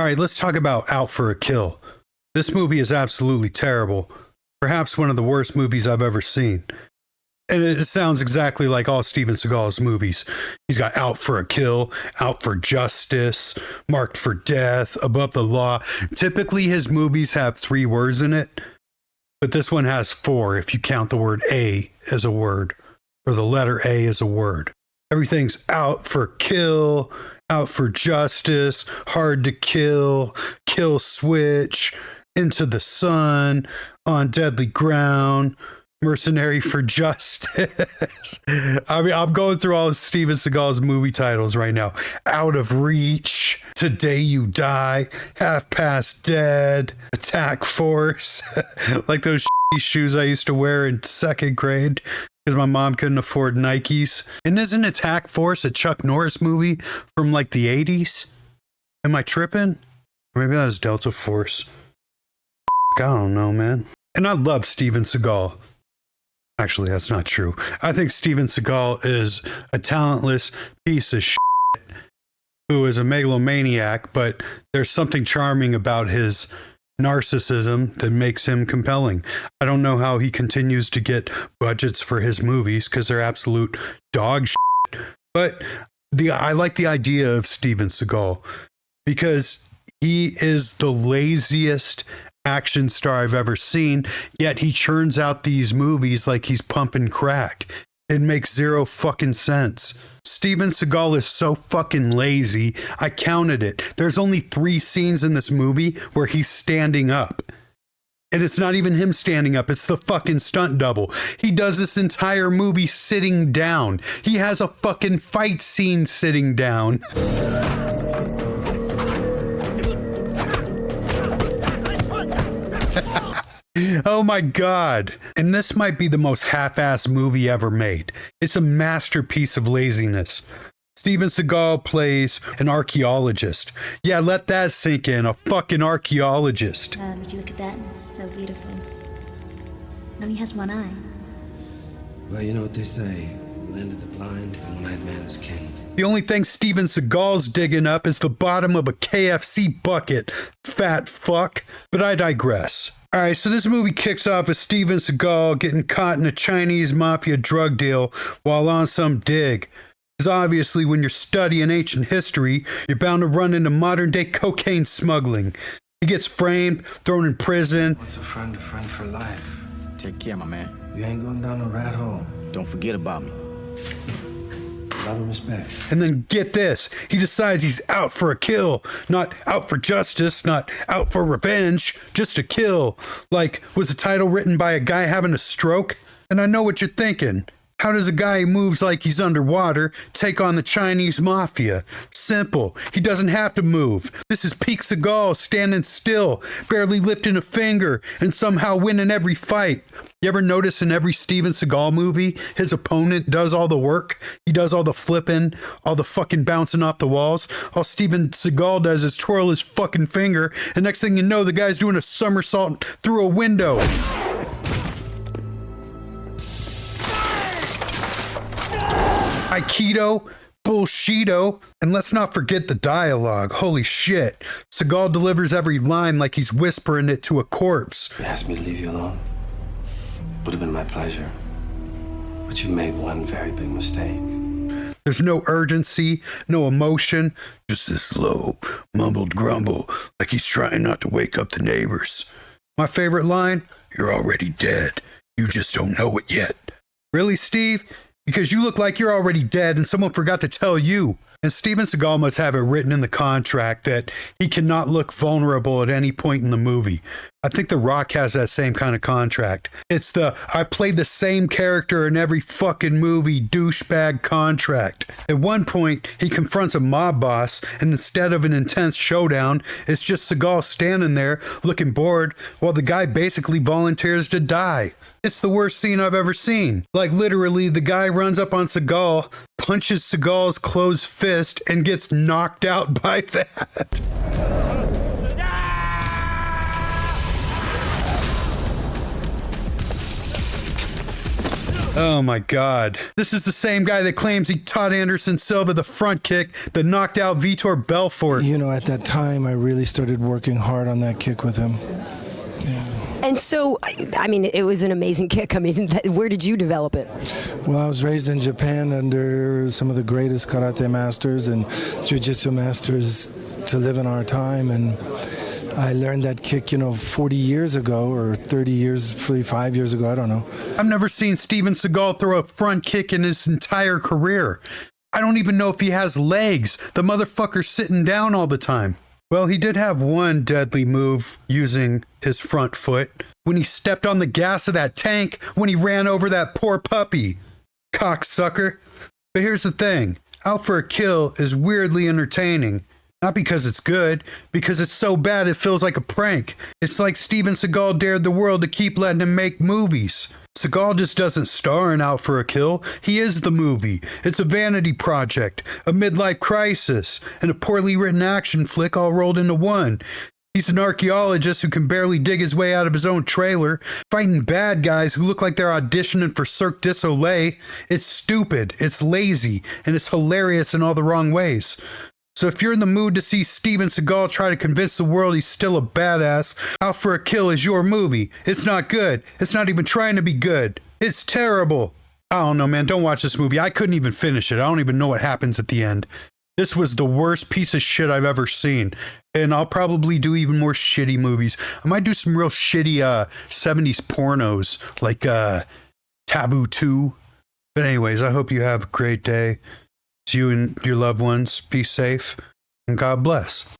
right, let's talk about Out for a Kill. This movie is absolutely terrible. Perhaps one of the worst movies I've ever seen. And it sounds exactly like all Steven Seagal's movies. He's got Out for a Kill, Out for Justice, Marked for Death, Above the Law. Typically, his movies have 3 words in it, but this one has 4 if you count the word A as a word, or the letter A as a word. Everything's Out for Kill, Out for Justice, Hard to Kill, Kill Switch, Into the Sun, On Deadly Ground, Mercenary for Justice. I mean, I'm going through all of Steven Seagal's movie titles right now. Out of Reach, Today You Die, Half Past Dead, Attack Force. Like those shoes I used to wear in 2nd grade because my mom couldn't afford Nikes. And isn't Attack Force a Chuck Norris movie from like the 80s? Am I tripping? Maybe that was Delta Force. I don't know, man. And I love Steven Seagal. Actually, that's not true. I think Steven Seagal is a talentless piece of shit who is a megalomaniac, but there's something charming about his narcissism that makes him compelling. I don't know how he continues to get budgets for his movies because they're absolute dog shit. But I like the idea of Steven Seagal because he is the laziest action star I've ever seen, yet he churns out these movies like he's pumping crack. It makes zero fucking sense. Steven Seagal is so fucking lazy. I counted it. There's only 3 scenes in this movie where he's standing up. And it's not even him standing up. It's the fucking stunt double. He does this entire movie sitting down. He has a fucking fight scene sitting down. Oh my God. And this might be the most half-assed movie ever made. It's a masterpiece of laziness. Steven Seagal plays an archaeologist. Yeah, let that sink in. A fucking archaeologist. Would you look at that? It's so beautiful. Only has one eye. Well, you know what they say. Land of the blind, the one-eyed man is king. The only thing Steven Seagal's digging up is the bottom of a KFC bucket. Fat fuck. But I digress. All right, so this movie kicks off with Steven Seagal getting caught in a Chinese mafia drug deal while on some dig. Because obviously when you're studying ancient history, you're bound to run into modern-day cocaine smuggling. He gets framed, thrown in prison. What's a friend for life? Take care, my man. You ain't going down a rat hole. Don't forget about me. Love and respect. And then get this, he decides he's out for a kill, not out for justice, not out for revenge, just a kill. Like, was the title written by a guy having a stroke? And I know what you're thinking. How does a guy who moves like he's underwater take on the Chinese mafia? Simple. He doesn't have to move. This is peak Seagal standing still, barely lifting a finger, and somehow winning every fight. You ever notice in every Steven Seagal movie, his opponent does all the work? He does all the flipping, all the fucking bouncing off the walls. All Steven Seagal does is twirl his fucking finger, and next thing you know, the guy's doing a somersault through a window. Aikido, bullshito, and let's not forget the dialogue. Holy shit. Seagal delivers every line like he's whispering it to a corpse. You asked me to leave you alone. Would have been my pleasure. But you made one very big mistake. There's no urgency, no emotion, just this low, mumbled grumble like he's trying not to wake up the neighbors. My favorite line, "You're already dead. You just don't know it yet." Really, Steve? Because you look like you're already dead and someone forgot to tell you. And Steven Seagal must have it written in the contract that he cannot look vulnerable at any point in the movie. I think The Rock has that same kind of contract. It's the I played the same character in every fucking movie douchebag contract. At one point, he confronts a mob boss, and instead of an intense showdown, it's just Seagal standing there looking bored while the guy basically volunteers to die. It's the worst scene I've ever seen. Like literally, the guy runs up on Seagal, punches Seagal's closed fist, and gets knocked out by that. Oh my God. This is the same guy that claims he taught Anderson Silva the front kick that knocked out Vitor Belfort. You know, at that time, I really started working hard on that kick with him. And so, I mean, it was an amazing kick. I mean, where did you develop it? Well, I was raised in Japan under some of the greatest karate masters and jiu-jitsu masters to live in our time, and I learned that kick, 40 years ago or 30 years, 45 years ago, I don't know. I've never seen Steven Seagal throw a front kick in his entire career. I don't even know if he has legs. The motherfucker's sitting down all the time. Well, he did have one deadly move using his front foot when he stepped on the gas of that tank when he ran over that poor puppy. Cocksucker. But here's the thing. Out for a Kill is weirdly entertaining. Not because it's good, because it's so bad it feels like a prank. It's like Steven Seagal dared the world to keep letting him make movies. Seagal just doesn't star in Out for a Kill. He is the movie. It's a vanity project, a midlife crisis, and a poorly written action flick all rolled into one. He's an archaeologist who can barely dig his way out of his own trailer, fighting bad guys who look like they're auditioning for Cirque du Soleil. It's stupid, it's lazy, and it's hilarious in all the wrong ways. So if you're in the mood to see Steven Seagal try to convince the world he's still a badass, Out for a Kill is your movie. It's not good. It's not even trying to be good. It's terrible. I don't know, man. Don't watch this movie. I couldn't even finish it. I don't even know what happens at the end. This was the worst piece of shit I've ever seen. And I'll probably do even more shitty movies. I might do some real shitty 70s pornos like Taboo 2. But anyways, I hope you have a great day. To you and your loved ones, be safe, and God bless.